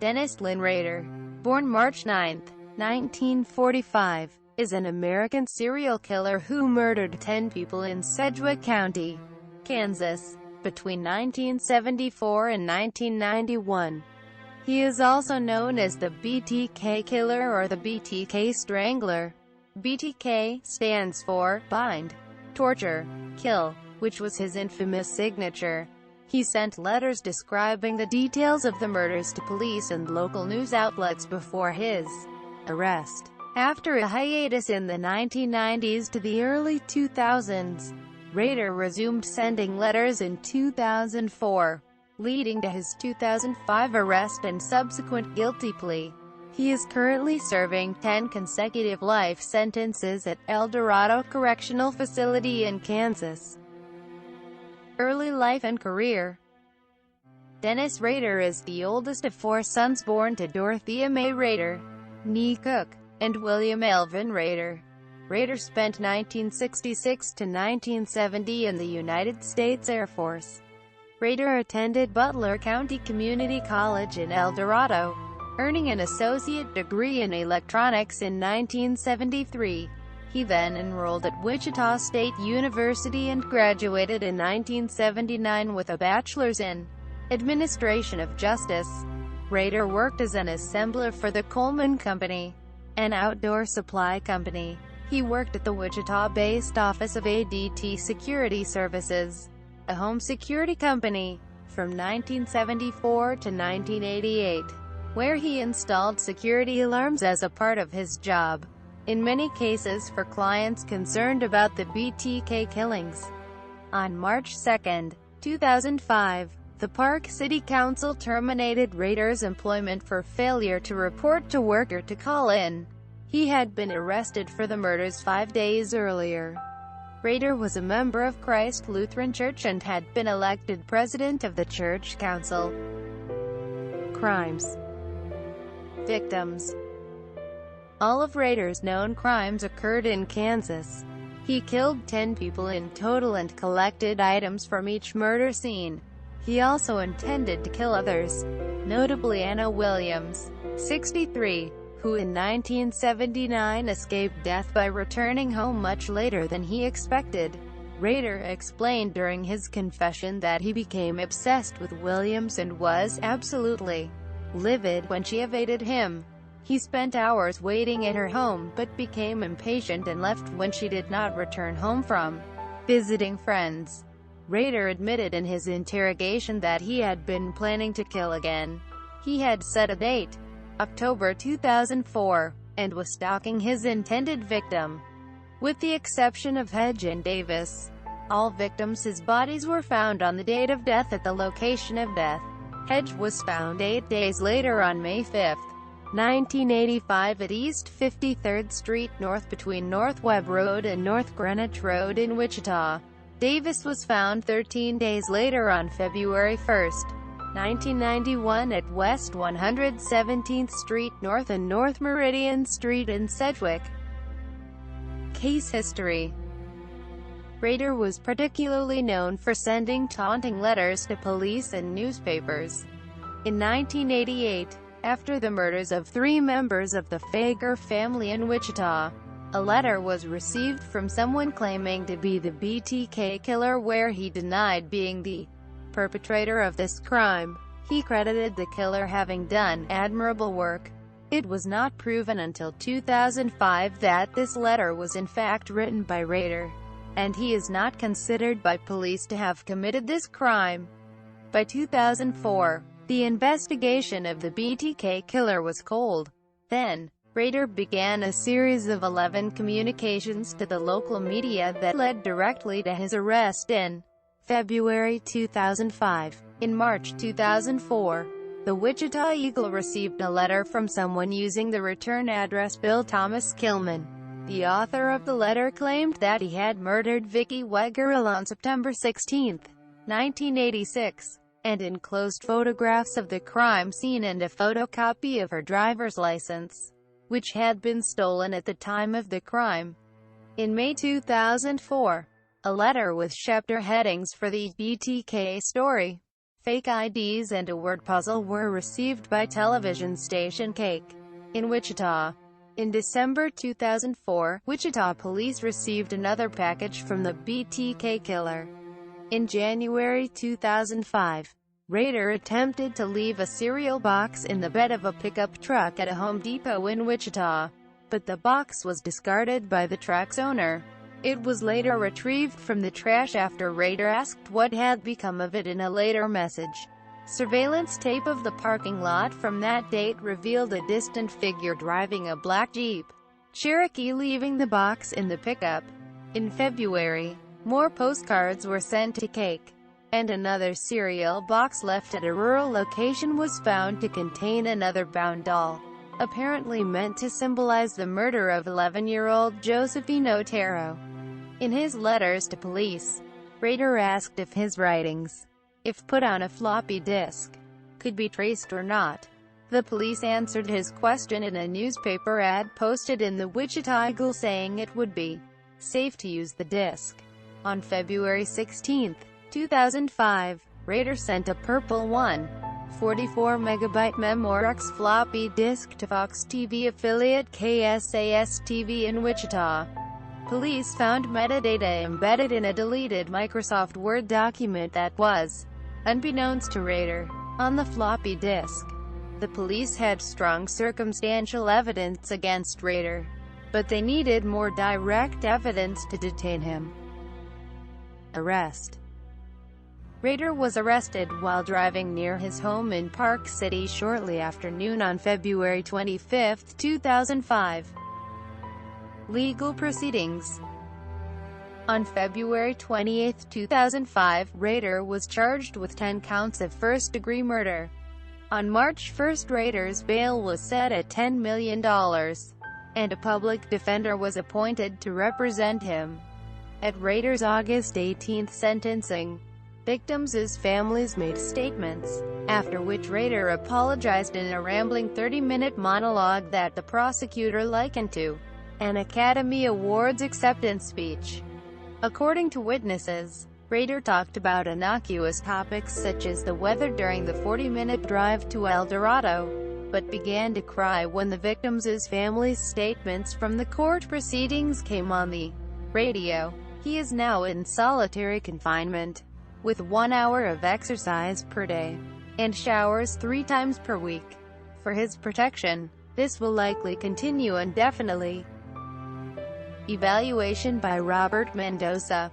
Dennis Lynn Rader, born March 9, 1945, is an American serial killer who murdered 10 people in Sedgwick County, Kansas, between 1974 and 1991. He is also known as the BTK Killer or the BTK Strangler. BTK stands for bind, torture, kill, which was his infamous signature. He sent letters describing the details of the murders to police and local news outlets before his arrest. After a hiatus in the 1990s to the early 2000s, Rader resumed sending letters in 2004, leading to his 2005 arrest and subsequent guilty plea. He is currently serving 10 consecutive life sentences at Dorado Correctional Facility in Kansas. Early life and career. Dennis Rader is the oldest of 4 sons born to Dorothea May Rader, née Cook, and William Elvin Rader. Rader spent 1966 to 1970 in the United States Air Force. Rader attended Butler County Community College in El Dorado, earning an associate degree in electronics in 1973. He then enrolled at Wichita State University and graduated in 1979 with a bachelor's in administration of justice. Rader worked as an assembler for the Coleman Company, an outdoor supply company. He worked at the Wichita-based office of ADT Security Services, a home security company, from 1974 to 1988, where he installed security alarms as a part of his job, in many cases for clients concerned about the BTK killings. On March 2, 2005, the Park City Council terminated Rader's employment for failure to report to work or to call in. He had been arrested for the murders 5 days earlier. Rader was a member of Christ Lutheran Church and had been elected president of the church council. Crimes. Victims. All of Rader's known crimes occurred in Kansas. He killed 10 people in total and collected items from each murder scene. He also intended to kill others, notably Anna Williams, 63, who in 1979 escaped death by returning home much later than he expected. Rader explained during his confession that he became obsessed with Williams and was absolutely livid when she evaded him. He spent hours waiting at her home, but became impatient and left when she did not return home from visiting friends. Rader admitted in his interrogation that he had been planning to kill again. He had set a date, October 2004, and was stalking his intended victim. With the exception of Hedge and Davis, all victims' bodies were found on the date of death at the location of death. Hedge was found 8 days later on May 5, 1985 at East 53rd Street North between North Webb Road and North Greenwich Road in Wichita. Davis was found 13 days later on February 1, 1991 at West 117th Street North and North Meridian Street in Sedgwick. Case history. Rader was particularly known for sending taunting letters to police and newspapers. In 1988, after the murders of 3 members of the Fager family in Wichita, a letter was received from someone claiming to be the BTK Killer where he denied being the perpetrator of this crime. He credited the killer having done admirable work. It was not proven until 2005 that this letter was in fact written by Rader, and he is not considered by police to have committed this crime. By 2004, the investigation of the BTK Killer was cold. Then, Rader began a series of 11 communications to the local media that led directly to his arrest in February 2005. In March 2004, the Wichita Eagle received a letter from someone using the return address Bill Thomas Kilman. The author of the letter claimed that he had murdered Vicki Wegerle on September 16, 1986, and enclosed photographs of the crime scene and a photocopy of her driver's license, which had been stolen at the time of the crime. In May 2004, a letter with chapter headings for the BTK story fake IDs and a word puzzle were received by television station Cake in Wichita. In December 2004, Wichita police received another package from the BTK Killer. In January 2005, Rader attempted to leave a cereal box in the bed of a pickup truck at a Home Depot in Wichita, but the box was discarded by the truck's owner. It was later retrieved from the trash after Rader asked what had become of it in a later message. Surveillance tape of the parking lot from that date revealed a distant figure driving a black Jeep Cherokee leaving the box in the pickup. In February, more postcards were sent to Cake, and another cereal box left at a rural location was found to contain another bound doll, apparently meant to symbolize the murder of 11-year-old Josephine Otero. In his letters to police, Rader asked if his writings, if put on a floppy disk, could be traced or not. The police answered his question in a newspaper ad posted in the Wichita Eagle saying it would be safe to use the disk. On February 16, 2005, Rader sent a purple 144-megabyte Memorex floppy disk to Fox TV affiliate KSAS-TV in Wichita. Police found metadata embedded in a deleted Microsoft Word document that was, unbeknownst to Rader, on the floppy disk. The police had strong circumstantial evidence against Rader, but they needed more direct evidence to detain him. Arrest. Rader was arrested while driving near his home in Park City shortly after noon on February 25, 2005. Legal proceedings. On February 28, 2005, Rader was charged with 10 counts of first-degree murder. On March 1, Rader's bail was set at $10 million, and a public defender was appointed to represent him. At Rader's August 18 sentencing, victims' families made statements, after which Rader apologized in a rambling 30-minute monologue that the prosecutor likened to an Academy Awards acceptance speech. According to witnesses, Rader talked about innocuous topics such as the weather during the 40-minute drive to El Dorado, but began to cry when the victims' families' statements from the court proceedings came on the radio. He is now in solitary confinement, with 1 hour of exercise per day, and showers 3 times per week. For his protection, this will likely continue indefinitely. Evaluation by Robert Mendoza.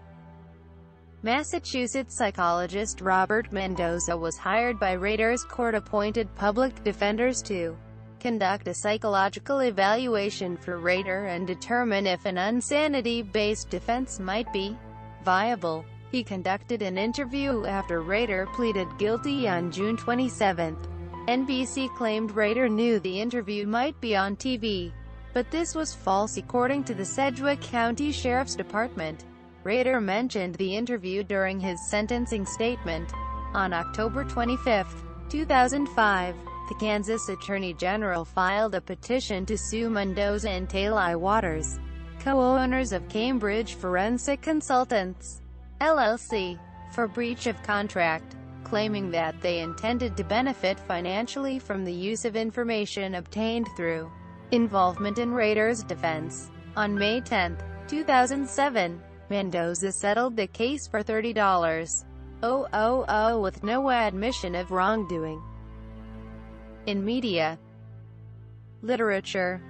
Massachusetts psychologist Robert Mendoza was hired by Rader's court-appointed public defenders to conduct a psychological evaluation for Rader and determine if an insanity-based defense might be viable. He conducted an interview after Rader pleaded guilty on June 27. NBC claimed Rader knew the interview might be on TV, but this was false according to the Sedgwick County Sheriff's Department. Rader mentioned the interview during his sentencing statement. On October 25, 2005, the Kansas Attorney General filed a petition to sue Mendoza and Taylor Waters, co-owners of Cambridge Forensic Consultants, LLC, for breach of contract, claiming that they intended to benefit financially from the use of information obtained through involvement in Rader's defense. On May 10, 2007, Mendoza settled the case for $30,000 with no admission of wrongdoing. In media. Literature.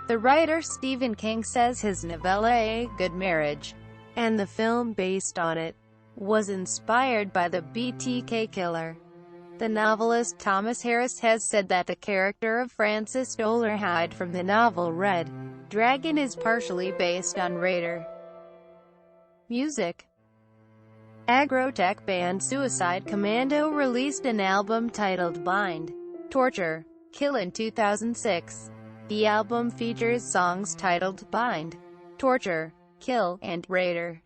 The writer Stephen King says his novella A Good Marriage, and the film based on it, was inspired by the BTK Killer. The novelist Thomas Harris has said that the character of Francis Dolarhyde from the novel Red Dragon is partially based on Rader. Music. Agrotech band Suicide Commando released an album titled Bind, Torture, Kill in 2006. The album features songs titled Bind, Torture, Kill, and Rader.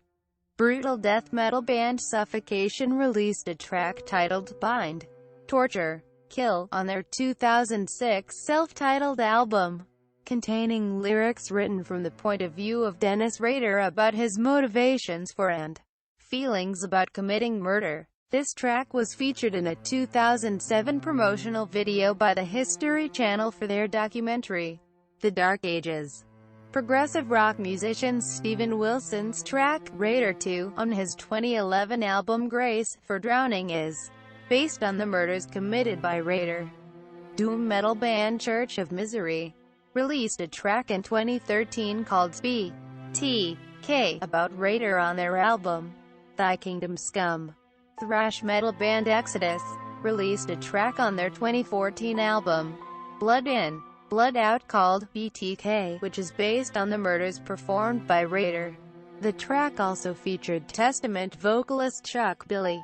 Brutal death metal band Suffocation released a track titled Bind, Torture, Kill on their 2006 self-titled album, containing lyrics written from the point of view of Dennis Rader about his motivations for and feelings about committing murder. This track was featured in a 2007 promotional video by the History Channel for their documentary, The Dark Ages. Progressive rock musician Steven Wilson's track, Rader 2, on his 2011 album Grace for Drowning is based on the murders committed by Rader. Doom metal band Church of Misery released a track in 2013 called BTK about Rader on their album, Thy Kingdom Scum. Thrash metal band Exodus released a track on their 2014 album, Blood In, Blood Out called BTK, which is based on the murders performed by Rader. The track also featured Testament vocalist Chuck Billy.